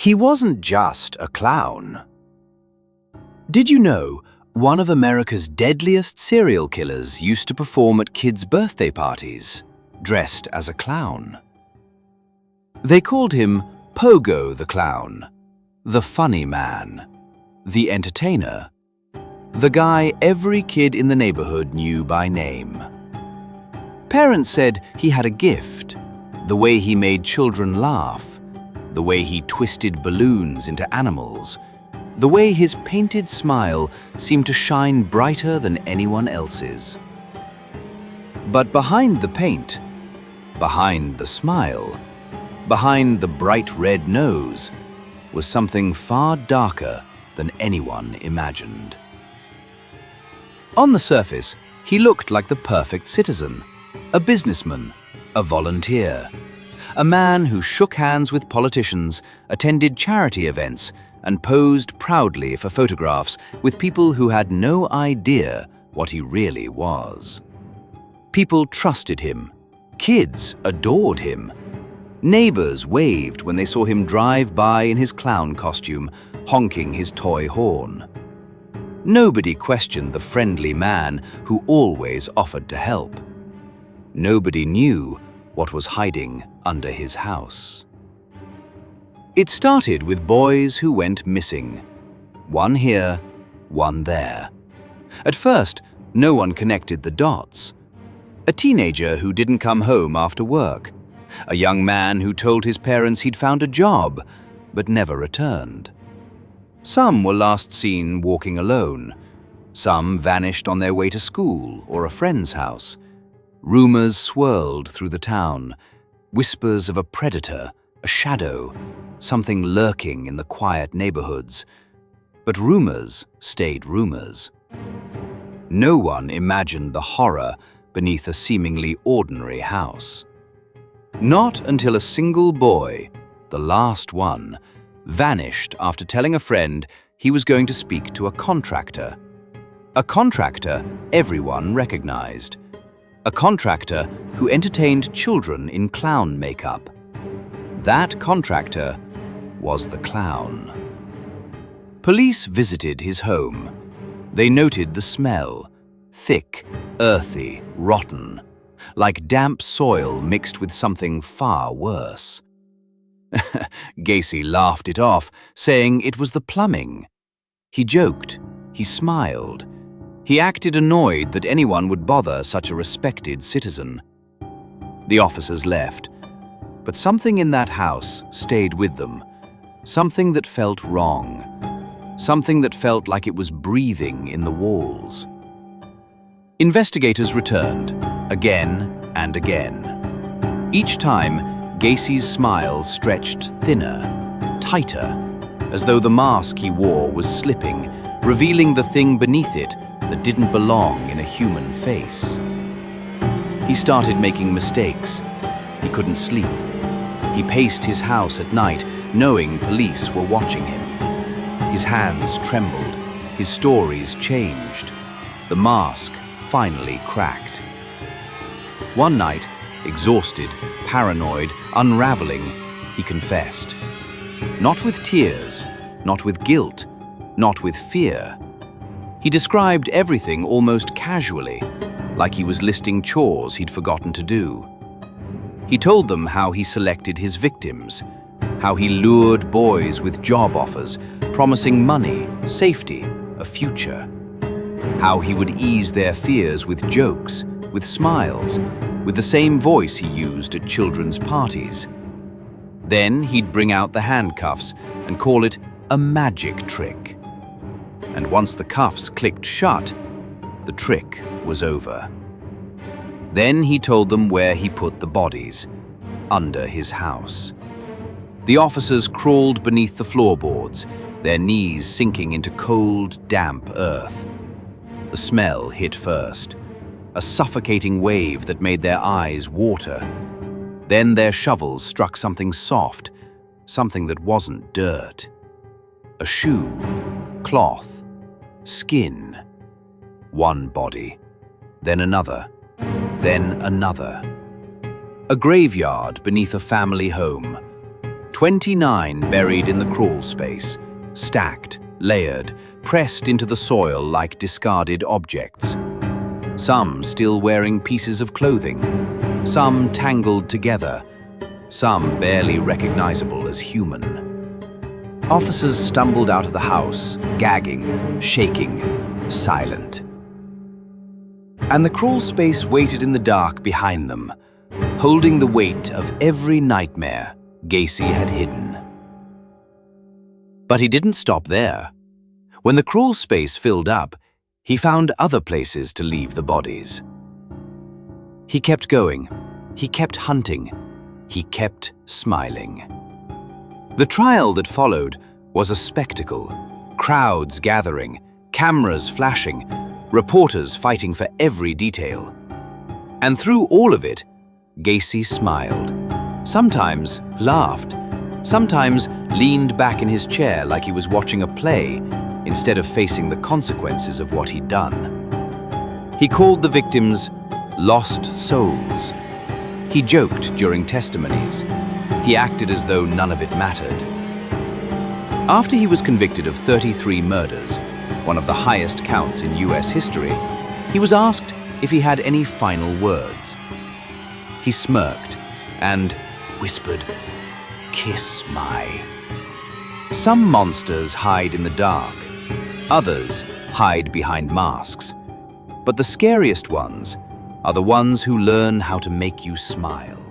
He wasn't just a clown. Did you know one of America's deadliest serial killers used to perform at kids' birthday parties, dressed as a clown? They called him Pogo the Clown, the funny man, the entertainer, the guy every kid in the neighborhood knew by name. Parents said he had a gift, the way he made children laugh, the way he twisted balloons into animals, the way his painted smile seemed to shine brighter than anyone else's. But behind the paint, behind the smile, behind the bright red nose, was something far darker than anyone imagined. On the surface, he looked like the perfect citizen, a businessman, a volunteer, a man who shook hands with politicians, attended charity events, and posed proudly for photographs with people who had no idea what he really was. People trusted him. Kids adored him. Neighbors waved when they saw him drive by in his clown costume, honking his toy horn. Nobody questioned the friendly man who always offered to help. Nobody knew what was hiding under his house. It started with boys who went missing. One here, one there. At first, no one connected the dots. A teenager who didn't come home after work. A young man who told his parents he'd found a job, but never returned. Some were last seen walking alone. Some vanished on their way to school or a friend's house. Rumors swirled through the town, whispers of a predator, a shadow, something lurking in the quiet neighborhoods. But rumors stayed rumors. No one imagined the horror beneath a seemingly ordinary house. Not until a single boy, the last one, vanished after telling a friend he was going to speak to a contractor. A contractor everyone recognized. A contractor who entertained children in clown makeup. That contractor was the clown. Police visited his home. They noted the smell, thick, earthy, rotten, like damp soil mixed with something far worse. Gacy laughed it off, saying it was the plumbing. He joked, he smiled. He acted annoyed that anyone would bother such a respected citizen. The officers left, but something in that house stayed with them. Something that felt wrong. Something that felt like it was breathing in the walls. Investigators returned, again and again. Each time, Gacy's smile stretched thinner, tighter, as though the mask he wore was slipping, revealing the thing beneath it that didn't belong in a human face. He started making mistakes. He couldn't sleep. He paced his house at night, knowing police were watching him. His hands trembled. His stories changed. The mask finally cracked. One night, exhausted, paranoid, unraveling, he confessed. Not with tears, not with guilt, not with fear. He described everything almost casually, like he was listing chores he'd forgotten to do. He told them how he selected his victims, how he lured boys with job offers, promising money, safety, a future. How he would ease their fears with jokes, with smiles, with the same voice he used at children's parties. Then he'd bring out the handcuffs and call it a magic trick. And once the cuffs clicked shut, the trick was over. Then he told them where he put the bodies, under his house. The officers crawled beneath the floorboards, their knees sinking into cold, damp earth. The smell hit first, a suffocating wave that made their eyes water. Then their shovels struck something soft, something that wasn't dirt. A shoe, cloth, skin. One body, then another, then another. A graveyard beneath a family home. 29 buried in the crawl space, stacked, layered, pressed into the soil like discarded objects. Some still wearing pieces of clothing, some tangled together, some barely recognizable as human. Officers stumbled out of the house, gagging, shaking, silent. And the crawl space waited in the dark behind them, holding the weight of every nightmare Gacy had hidden. But he didn't stop there. When the crawl space filled up, he found other places to leave the bodies. He kept going, he kept hunting, he kept smiling. The trial that followed was a spectacle. Crowds gathering, cameras flashing, reporters fighting for every detail. And through all of it, Gacy smiled. Sometimes laughed, sometimes leaned back in his chair like he was watching a play instead of facing the consequences of what he'd done. He called the victims lost souls. He joked during testimonies. He acted as though none of it mattered. After he was convicted of 33 murders, one of the highest counts in US history, he was asked if he had any final words. He smirked and whispered, "Kiss my." Some monsters hide in the dark. Others hide behind masks. But the scariest ones are the ones who learn how to make you smile.